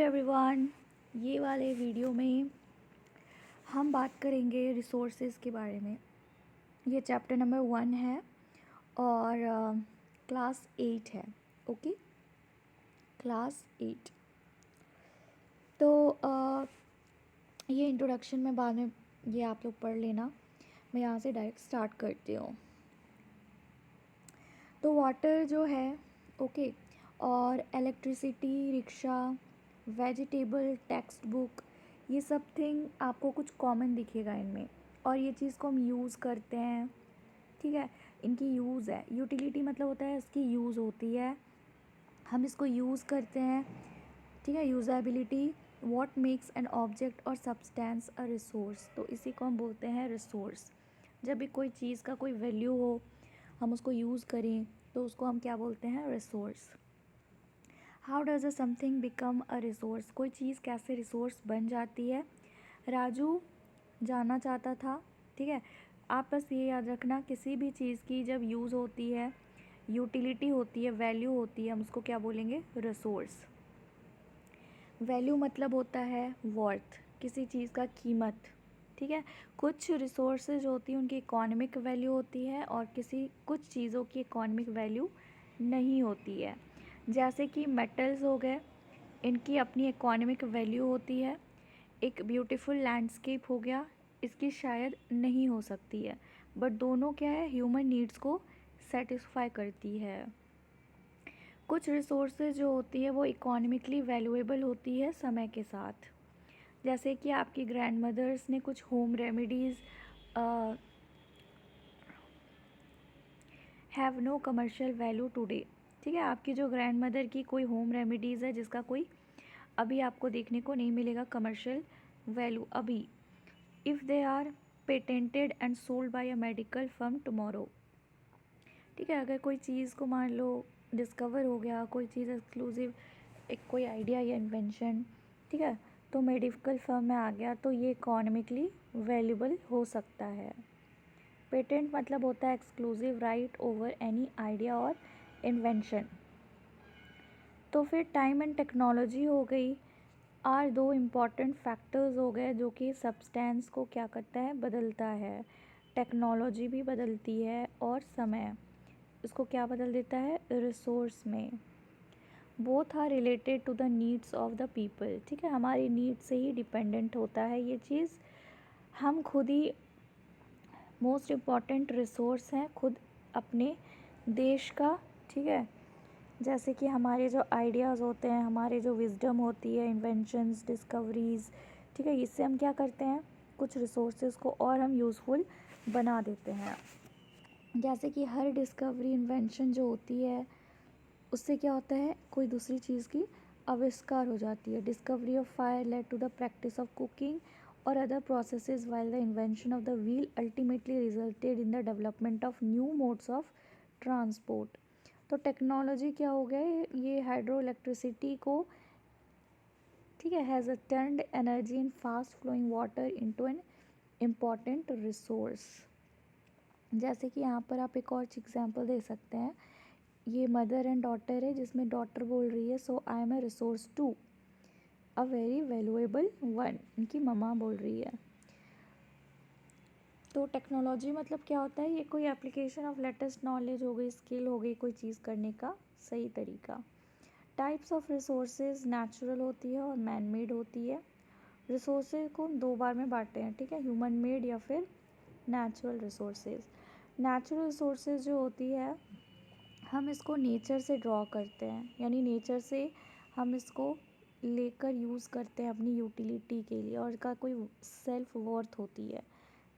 Everyone, ये वाले video में हम बात करेंगे रिसोर्सेज के बारे में। ये चैप्टर नंबर 1 है और क्लास 8 है। Okay, class 8। तो ये इंट्रोडक्शन में बाद में ये आप लोग पढ़ लेना। मैं यहाँ से डायरेक्ट स्टार्ट करती हूँ। तो वाटर जो है, ओके, और electricity, rickshaw, vegetable, text book, ये सब थिंग आपको कुछ कॉमन दिखेगा इनमें। और ये चीज़ को हम यूज़ करते हैं, ठीक है। इनकी यूज़ है, यूटिलिटी मतलब होता है इसकी यूज़ होती है, हम इसको यूज़ करते हैं, ठीक है। Usability, what makes an object और सब्सटेंस अ रिसोर्स, तो इसी को हम बोलते हैं रिसोर्स। जब भी कोई चीज़ का कोई वैल्यू हो, हम उसको यूज़ करें, तो उसको हम क्या बोलते हैं? Resource. How does a something become a resource, कोई चीज़ कैसे रिसोर्स बन जाती है? राजू जानना चाहता था, ठीक है। आप बस ये याद रखना, किसी भी चीज़ की जब यूज़ होती है, यूटिलिटी होती है, वैल्यू होती है, हम उसको क्या बोलेंगे? रिसोर्स। वैल्यू मतलब होता है वर्थ, किसी चीज़ का कीमत, ठीक है। कुछ रिसोर्सेज होती हैं उनकी इकोनॉमिक वैल्यू होती है और कुछ चीज़ों की इकोनॉमिक वैल्यू नहीं होती है। जैसे कि मेटल्स हो गए, इनकी अपनी इकोनॉमिक वैल्यू होती है। एक ब्यूटीफुल लैंडस्केप हो गया, इसकी शायद नहीं हो सकती है, बट दोनों क्या है? ह्यूमन नीड्स को सेटिस्फाई करती है। कुछ रिसोर्सेज जो होती है वो इकोनॉमिकली वैल्यूएबल होती है समय के साथ। जैसे कि आपकी ग्रैंड मदर्स ने कुछ home remedies have no commercial value today, ठीक है। आपकी जो ग्रैंड मदर की कोई होम रेमेडीज़ है जिसका कोई अभी आपको देखने को नहीं मिलेगा कमर्शियल वैल्यू अभी, if they are patented and sold by a medical firm tomorrow, ठीक है। अगर कोई चीज़ को मान लो डिस्कवर हो गया, कोई चीज़ एक्सक्लूसिव, एक कोई आइडिया या इन्वेंशन, ठीक है, तो मेडिकल फर्म में आ गया, तो ये इकोनॉमिकली वैल्यूबल हो सकता है। पेटेंट मतलब होता है exclusive right over any idea और इन्वेंशन। तो फिर टाइम एंड टेक्नोलॉजी हो गई, आर दो इम्पॉर्टेंट फैक्टर्स हो गए जो कि सब्सटेंस को क्या करता है? बदलता है। टेक्नोलॉजी भी बदलती है और समय इसको क्या बदल देता है? रिसोर्स में। Both are related to the needs of the people, ठीक है। हमारी नीड से ही डिपेंडेंट होता है ये चीज़। हम खुद ही मोस्ट इम्पॉर्टेंट रिसोर्स हैं खुद अपने देश का, ठीक है। जैसे कि हमारे जो आइडियाज़ होते हैं, हमारे जो विजडम होती है, इन्वेंशंस, डिस्कवरीज़, ठीक है, इससे हम क्या करते हैं? कुछ रिसोर्सेज को और हम यूज़फुल बना देते हैं। जैसे कि हर डिस्कवरी, इन्वेंशन जो होती है, उससे क्या होता है? कोई दूसरी चीज़ की आविष्कार हो जाती है। Discovery of fire led to the practice of cooking और other processes, while the invention of the wheel ultimately resulted in the development of new modes of transport. तो टेक्नोलॉजी क्या हो गया? ये हाइड्रो इलेक्ट्रिसिटी को, ठीक है, has turned energy in fast flowing water into an important resource. जैसे कि यहाँ पर आप एक और एग्जांपल दे सकते हैं। ये मदर एंड डॉटर है, जिसमें डॉटर बोल रही है so I am a resource too, a very valuable one, इनकी मम्मा बोल रही है। तो टेक्नोलॉजी मतलब क्या होता है? ये कोई एप्लीकेशन ऑफ लेटेस्ट नॉलेज हो गई, स्किल हो गई, कोई चीज़ करने का सही तरीका। टाइप्स ऑफ रिसोर्सेज नेचुरल होती है और मैन मेड होती है। रिसोर्सेज को हम दो बार में बांटते हैं, ठीक है, ह्यूमन मेड या फिर नेचुरल रिसोर्सेज। नेचुरल रिसोर्सेज जो होती है, हम इसको नेचर से ड्रॉ करते हैं, यानी नेचर से हम इसको लेकर यूज़ करते हैं अपनी यूटिलिटी के लिए, और इसका कोई सेल्फ वर्थ होती है,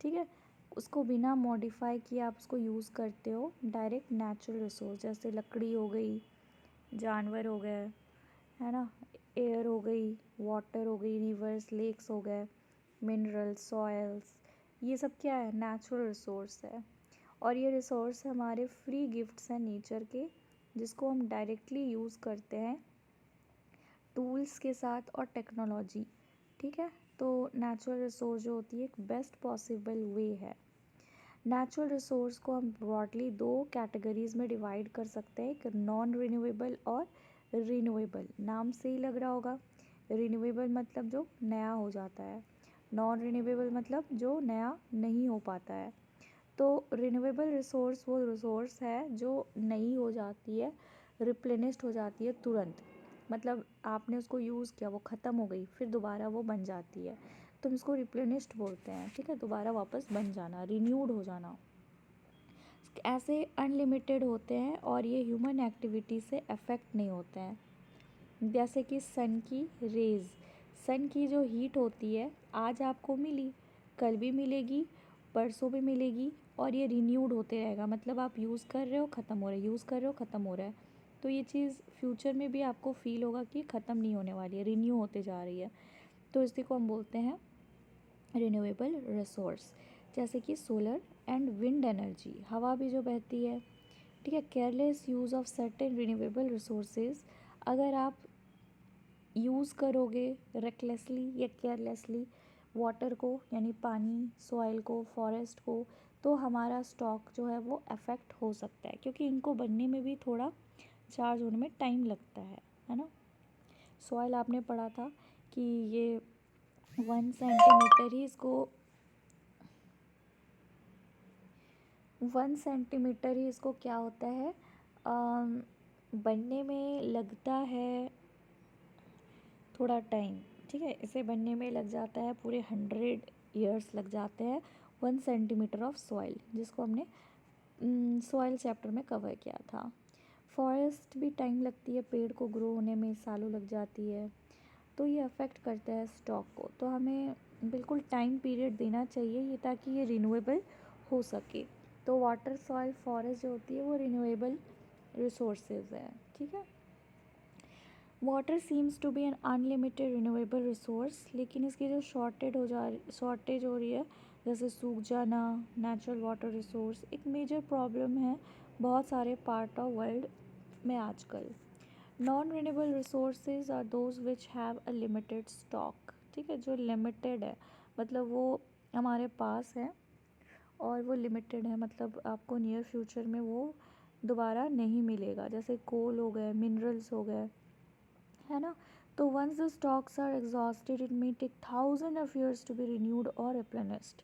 ठीक है। उसको बिना मॉडिफाई किए आप उसको यूज़ करते हो, डायरेक्ट नेचुरल रिसोर्स। जैसे लकड़ी हो गई, जानवर हो गए, है ना, एयर हो गई, वाटर हो गई, रिवर्स, लेक्स हो गए, मिनरल्स, सॉयल्स, ये सब क्या है? नेचुरल रिसोर्स है। और ये रिसोर्स हमारे फ्री गिफ्ट्स हैं नेचर के, जिसको हम डायरेक्टली यूज़ करते हैं टूल्स के साथ और टेक्नोलॉजी, ठीक है। तो नेचुरल रिसोर्स जो होती है एक बेस्ट पॉसिबल वे है। नेचुरल रिसोर्स को हम ब्रॉडली दो कैटेगरीज़ में डिवाइड कर सकते हैं, एक नॉन रिन्यूएबल और रिन्यूएबल। नाम से ही लग रहा होगा रिन्यूएबल मतलब जो नया हो जाता है, नॉन रिन्यूएबल मतलब जो नया नहीं हो पाता है। तो रिन्यूएबल रिसोर्स वो रिसोर्स है जो नई हो जाती है, रिप्लेनिश्ड हो जाती है तुरंत। मतलब आपने उसको यूज़ किया, वो ख़त्म हो गई, फिर दोबारा वो बन जाती है, तो हम इसको रिप्लेनिश्ड बोलते हैं। ठीक है, दोबारा वापस बन जाना, रिन्यूड हो जाना। ऐसे अनलिमिटेड होते हैं और ये ह्यूमन एक्टिविटी से अफेक्ट नहीं होते हैं। जैसे कि सन की रेज़, सन की जो हीट होती है आज आपको मिली, कल भी मिलेगी, परसों भी मिलेगी, और ये रिन्यूड होते रहेगा। मतलब आप यूज़ कर रहे हो, ख़त्म हो रहा है, यूज़ कर रहे हो, ख़त्म हो रहा है। तो ये चीज़ फ्यूचर में भी आपको फील होगा कि ख़त्म नहीं होने वाली है, रिन्यू होते जा रही है। तो इसी को हम बोलते हैं रिन्यूएबल रिसोर्स। जैसे कि सोलर एंड विंड एनर्जी, हवा भी जो बहती है। ठीक है, careless use of certain renewable resources, अगर आप यूज़ करोगे रेकलेसली या केयरलेसली वाटर को, यानी पानी, सॉइल को, फॉरेस्ट को, तो हमारा स्टॉक जो है वो अफेक्ट हो सकता है, क्योंकि इनको बनने में भी थोड़ा चार्ज होने में टाइम लगता है ना। सॉइल आपने पढ़ा था कि ये 1 सेंटीमीटर ही इसको 1 सेंटीमीटर ही इसको क्या होता है, बनने में लगता है थोड़ा टाइम। ठीक है, इसे बनने में लग जाता है पूरे 100 ईयर्स लग जाते हैं 1 सेंटीमीटर ऑफ सॉइल, जिसको हमने सॉइल चैप्टर में कवर किया था। फॉरेस्ट भी टाइम लगती है, पेड़ को ग्रो होने में सालों लग जाती है। तो ये अफेक्ट करता है स्टॉक को, तो हमें बिल्कुल टाइम पीरियड देना चाहिए ये, ताकि ये रिन्यूएबल हो सके। तो वाटर, सॉइल, फॉरेस्ट जो होती है वो रिन्यूएबल रिसोर्सेज है। ठीक है, water seems to be an unlimited renewable resource, लेकिन इसकी जो शॉर्टेज हो रही है, जैसे सूख जाना, नेचुरल वाटर रिसोर्स एक मेजर प्रॉब्लम है बहुत सारे पार्ट ऑफ वर्ल्ड में आजकल। Non renewable resources are those which have a limited stock. ठीक है, जो लिमिटेड है मतलब वो हमारे पास है और वो लिमिटेड है, मतलब आपको नियर फ्यूचर में वो दोबारा नहीं मिलेगा। जैसे कोल हो गए, मिनरल्स हो गए, है ना। तो once the stocks are exhausted it may take 1000 of years to be renewed और रिप्लेनिश्ड।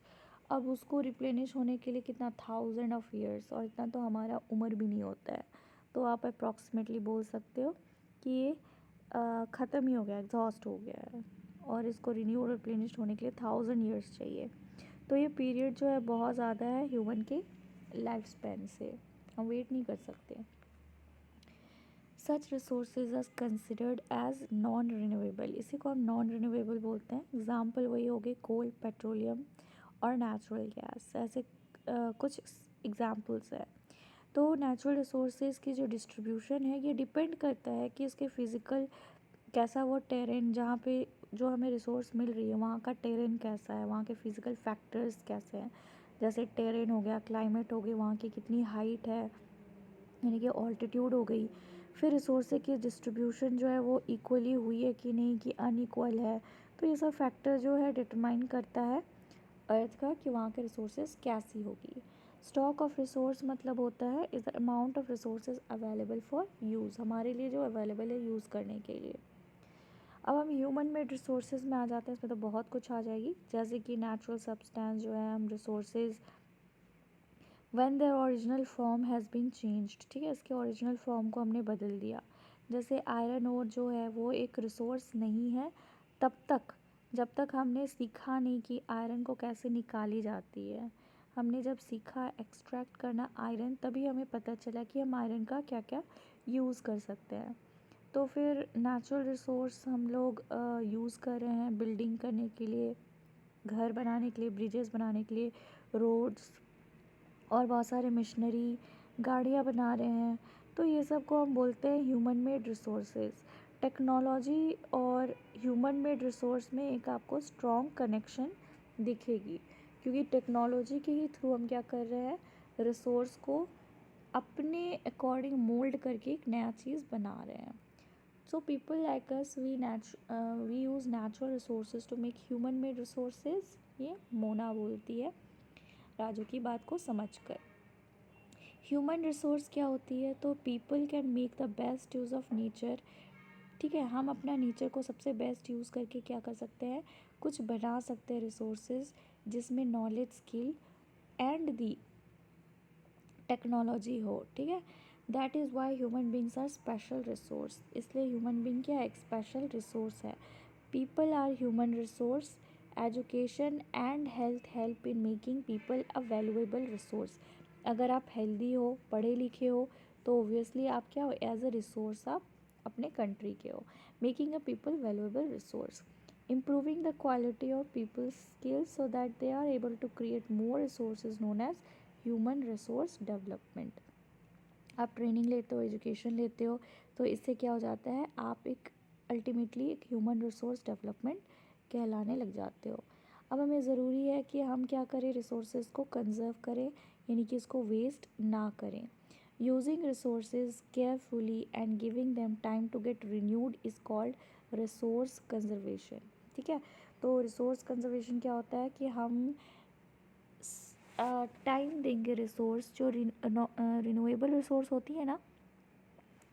अब उसको रिप्लेनिश होने के लिए कितना 1000 ऑफ ईयर्स, और इतना तो हमारा उम्र भी नहीं होता है। तो आप अप्रॉक्सीमेटली बोल सकते हो कि ये ख़त्म ही हो गया, एग्जॉस्ट हो गया है, और इसको रिन्यू और रिप्लेनिश होने के लिए 1000 ईयर्स चाहिए। तो ये पीरियड जो है बहुत ज़्यादा है ह्यूमन के लाइफ स्पैन से, हम वेट नहीं कर सकते। Such resources are considered as non renewable, इसी को हम नॉन रिन्यूएबल बोलते हैं। एग्जाम्पल वही हो गए कोल, पेट्रोलियम और नेचुरल गैस, ऐसे कुछ एग्जाम्पल्स हैं। तो नेचुरल रिसोर्सेज की जो डिस्ट्रीब्यूशन है ये डिपेंड करता है कि उसके फिज़िकल कैसा वो टेरेन, जहाँ पे जो हमें रिसोर्स मिल रही है वहाँ का टेरेन कैसा है, वहाँ के फिज़िकल फैक्टर्स कैसे हैं। जैसे टेरेन हो गया, क्लाइमेट हो गई, वहाँ की कितनी हाइट है, यानी कि ऑल्टीट्यूड हो गई। फिर रिसोर्स की डिस्ट्रीब्यूशन जो है वो इक्वली हुई है कि नहीं, कि अनइक्वल है। तो ये सब फैक्टर जो है डिटरमाइन करता है अर्थ का कि वहाँ के रिसोर्सेज कैसी होगी। स्टॉक ऑफ रिसोर्स मतलब होता है is the amount of resources available for use, हमारे लिए जो अवेलेबल है यूज़ करने के लिए। अब हम ह्यूमन मेड रिसोर्सेज में आ जाते हैं, इसमें तो बहुत कुछ आ जाएगी। जैसे कि नेचुरल सब्सटेंस जो है हम resources when their original form has been changed. ठीक है, इसके ओरिजिनल फॉर्म को हमने बदल दिया। जैसे आयरन ओर जो है वो एक रिसोर्स नहीं है तब तक जब तक हमने सीखा नहीं कि आयरन को कैसे निकाली जाती है। हमने जब सीखा एक्सट्रैक्ट करना आयरन, तभी हमें पता चला कि हम आयरन का क्या क्या यूज़ कर सकते हैं। तो फिर नेचुरल रिसोर्स हम लोग यूज़ कर रहे हैं बिल्डिंग करने के लिए, घर बनाने के लिए, ब्रिजेस बनाने के लिए, रोड्स और बहुत सारे मशीनरी, गाड़ियाँ बना रहे हैं। तो ये सब को हम बोलते हैं ह्यूमन मेड रिसोर्सेज। टेक्नोलॉजी और ह्यूमन मेड रिसोर्स में एक आपको स्ट्रॉन्ग कनेक्शन दिखेगी, क्योंकि टेक्नोलॉजी के ही थ्रू हम क्या कर रहे हैं, रिसोर्स को अपने अकॉर्डिंग मोल्ड करके एक नया चीज़ बना रहे हैं। So people like us we use natural resources to make human made resources. ये मोना बोलती है राजू की बात को समझकर। ह्यूमन रिसोर्स क्या होती है, तो people can make the best use of nature ठीक है, हम अपना नेचर को सबसे बेस्ट यूज़ करके क्या कर सकते हैं, कुछ बना सकते हैं रिसोर्सेज जिसमें knowledge, skill and the technology हो। ठीक है, that is why human beings are special resource. इसलिए ह्यूमन बींग क्या एक स्पेशल रिसोर्स है। People are human resource. Education and health help in making people a valuable resource. अगर आप healthy हो, पढ़े लिखे हो, तो ओबियसली आप क्या हो, एज अ रिसोर्स आप अपने कंट्री के हो। Making a people valuable resource. Improving the quality of people's skills so that they are able to create more resources known as human resource development. आप ट्रेनिंग लेते हो, एजुकेशन लेते हो, तो इससे क्या हो जाता है, आप एक अल्टीमेटली एक ह्यूमन रिसोर्स डेवलपमेंट कहलाने लग जाते हो। अब हमें ज़रूरी है कि हम क्या करें, रिसोर्सेज को कंजर्व करें, यानी कि इसको वेस्ट ना करें। Using resources carefully and giving them time to get renewed is called resource conservation. ठीक है, तो रिसोर्स कंजर्वेशन क्या होता है कि हम टाइम देंगे। रिसोर्स जो रिन्यूएबल रिसोर्स होती है ना,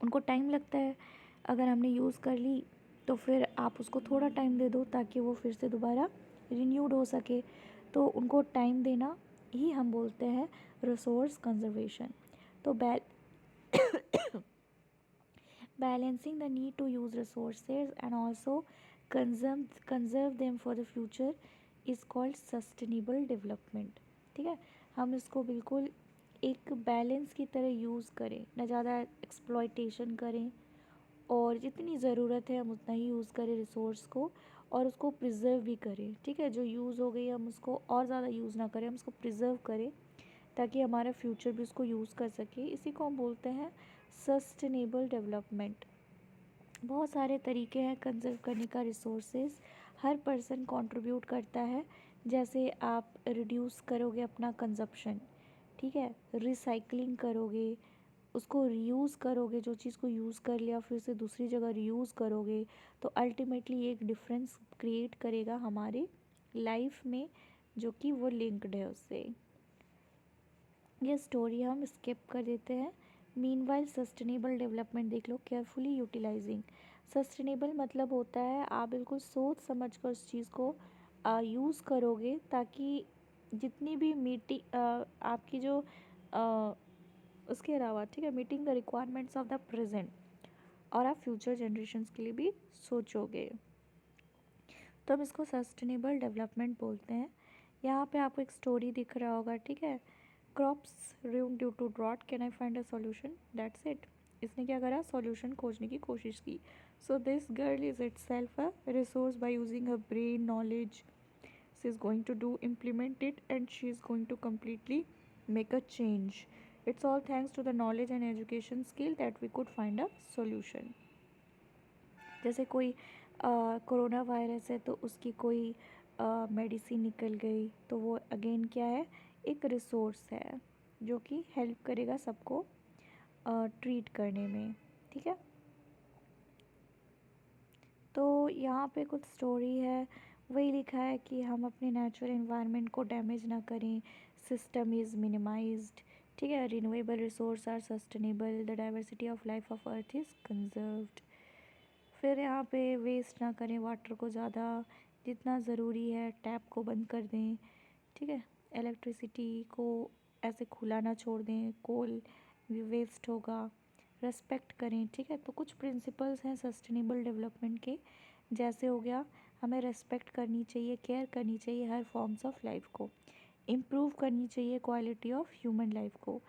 उनको टाइम लगता है। अगर हमने यूज़ कर ली तो फिर आप उसको थोड़ा टाइम दे दो ताकि वो फिर से दोबारा रिन्यूड हो सके। तो उनको टाइम देना ही हम बोलते हैं रिसोर्स कंजर्वेशन। तो balancing the need to use resources and also conserve them for the future is called sustainable development. ठीक है, हम इसको बिल्कुल एक बैलेंस की तरह यूज़ करें, ना ज़्यादा एक्सप्लॉयटेशन करें, और जितनी ज़रूरत है हम उतना ही यूज़ करें रिसोर्स को, और उसको प्रिजर्व भी करें। ठीक है, जो यूज़ हो गई हम उसको और ज़्यादा यूज़ ना करें, हम उसको प्रिजर्व करें ताकि हमारा फ्यूचर भी उसको यूज़ कर सके। इसी को हम बोलते हैं सस्टेनेबल डेवलपमेंट। बहुत सारे तरीके हैं कंजर्व करने का रिसोर्सेज, हर पर्सन कंट्रीब्यूट करता है। जैसे आप रिड्यूस करोगे अपना कंजप्शन, ठीक है, रिसाइकलिंग करोगे, उसको रीयूज़ करोगे, जो चीज़ को यूज़ कर लिया फिर से दूसरी जगह रीयूज़ करोगे, तो अल्टीमेटली एक डिफरेंस क्रिएट करेगा हमारे लाइफ में, जो कि वो लिंक्ड है उससे। ये स्टोरी हम स्किप कर देते हैं। मीनवाइल सस्टेनेबल डेवलपमेंट देख लो, केयरफुली यूटिलाइजिंग। सस्टेनेबल मतलब होता है आप बिल्कुल सोच समझ कर उस चीज़ को यूज़ करोगे, ताकि जितनी भी आपकी जो उसके अलावा, ठीक है, meeting the requirements of the present, और आप फ्यूचर जनरेशन्स के लिए भी सोचोगे, तो हम इसको सस्टेनेबल डेवलपमेंट बोलते हैं। यहाँ पे आपको एक स्टोरी दिख रहा होगा, ठीक है, crops ruin due to drought, can I find a solution, that's it. इसने क्या करा, सॉल्यूशन खोजने की कोशिश की। So this girl is itself a resource by using her brain knowledge. She is going to do implement it, and she is going to completely make a change. It's all thanks to the knowledge and education skill that we could find a solution. जैसे कोई corona virus है, तो उसकी कोई medicine निकल गई, तो वो अगेन क्या है, एक रिसोर्स है जो कि हेल्प करेगा सबको ट्रीट करने में। ठीक है, तो यहाँ पे कुछ स्टोरी है, वही लिखा है कि हम अपने नेचुरल एनवायरनमेंट को डैमेज ना करें, सिस्टम इज़ मिनिमाइज्ड। ठीक है, renewable resource are sustainable, the diversity of life of earth is conserved. फिर यहाँ पे वेस्ट ना करें वाटर को ज़्यादा, जितना ज़रूरी है टैप को बंद कर दें। ठीक है, इलेक्ट्रिसिटी को ऐसे खुला ना छोड़ दें, कोल भी वेस्ट होगा, रेस्पेक्ट करें। ठीक है, तो कुछ प्रिंसिपल्स हैं सस्टेनेबल डेवलपमेंट के, जैसे हो गया, हमें रेस्पेक्ट करनी चाहिए, केयर करनी चाहिए हर फॉर्म्स ऑफ लाइफ को, इम्प्रूव करनी चाहिए क्वालिटी ऑफ ह्यूमन लाइफ को,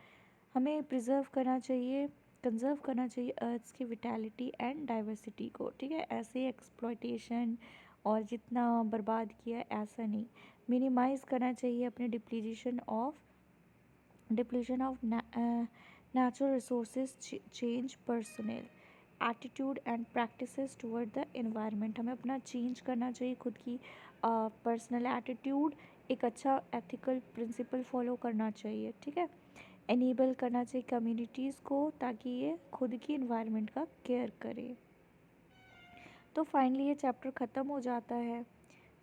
हमें प्रिजर्व करना चाहिए, कंजर्व करना चाहिए अर्थ की विटैलिटी एंड डाइवर्सिटी को। ठीक है, ऐसे एक्सप्लॉयटेशन और जितना बर्बाद किया ऐसा नहीं, मिनिमाइज़ करना चाहिए अपने depletion of natural resources, change personal attitude and practices toward the environment. हमें अपना चेंज करना चाहिए, खुद की पर्सनल एटीट्यूड, एक अच्छा एथिकल प्रिंसिपल फॉलो करना चाहिए। ठीक है, एनेबल करना चाहिए कम्युनिटीज़ को ताकि ये खुद की इन्वायरमेंट का केयर करें। तो फाइनली ये चैप्टर ख़त्म हो जाता है।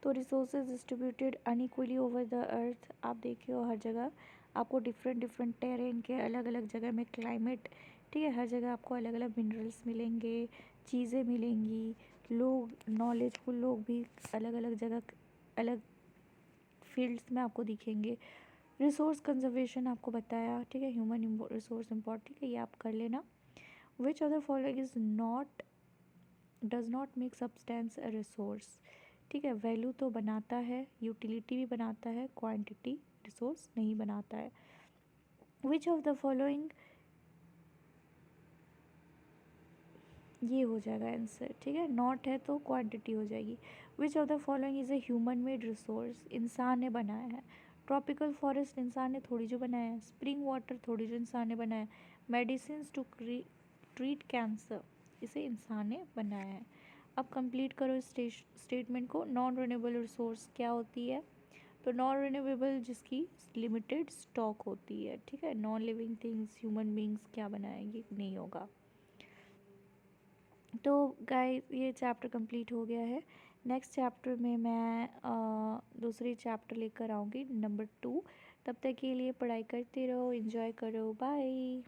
तो resources distributed unequally over the earth, आप देखिए हर जगह आपको डिफरेंट डिफरेंट टेरेन के अलग अलग जगह में क्लाइमेट, ठीक है, हर जगह आपको अलग अलग मिनरल्स मिलेंगे, चीज़ें मिलेंगी, लोग, नॉलेजफुल लोग भी अलग अलग जगह, अलग फील्ड्स में आपको दिखेंगे। रिसोर्स कंजर्वेशन आपको बताया, ठीक है, ह्यूमन रिसोर्स इम्पोर्टेंट, ठीक है, ये आप कर लेना। Which of the following is not, does not make substance a resource, ठीक है, वैल्यू तो बनाता है, यूटिलिटी भी बनाता है, क्वांटिटी रिसोर्स नहीं बनाता है। विच ऑफ द फॉलोइंग, ये हो जाएगा आंसर, ठीक है, नॉट है तो क्वांटिटी हो जाएगी। Which of the following is a human made resource, इंसान ने बनाया है। ट्रॉपिकल फॉरेस्ट इंसान ने थोड़ी जो बनाया है। स्प्रिंग वाटर थोड़ी जो इंसान ने बनाया है। मेडिसिन टू ट्रीट कैंसर, इसे इंसान ने बनाया है। अब कंप्लीट करो इस स्टेटमेंट को। नॉन रिन्यूएबल रिसोर्स क्या होती है? तो नॉन रिन्यूएबल जिसकी लिमिटेड स्टॉक होती है, ठीक है। Non living things, human beings क्या बनाएंगे, नहीं होगा। तो गाइस ये चैप्टर कंप्लीट हो गया है। नेक्स्ट चैप्टर में मैं दूसरी चैप्टर लेकर आऊँगी, नंबर 2। तब तक के लिए पढ़ाई करते रहो, एंजॉय करो, बाय।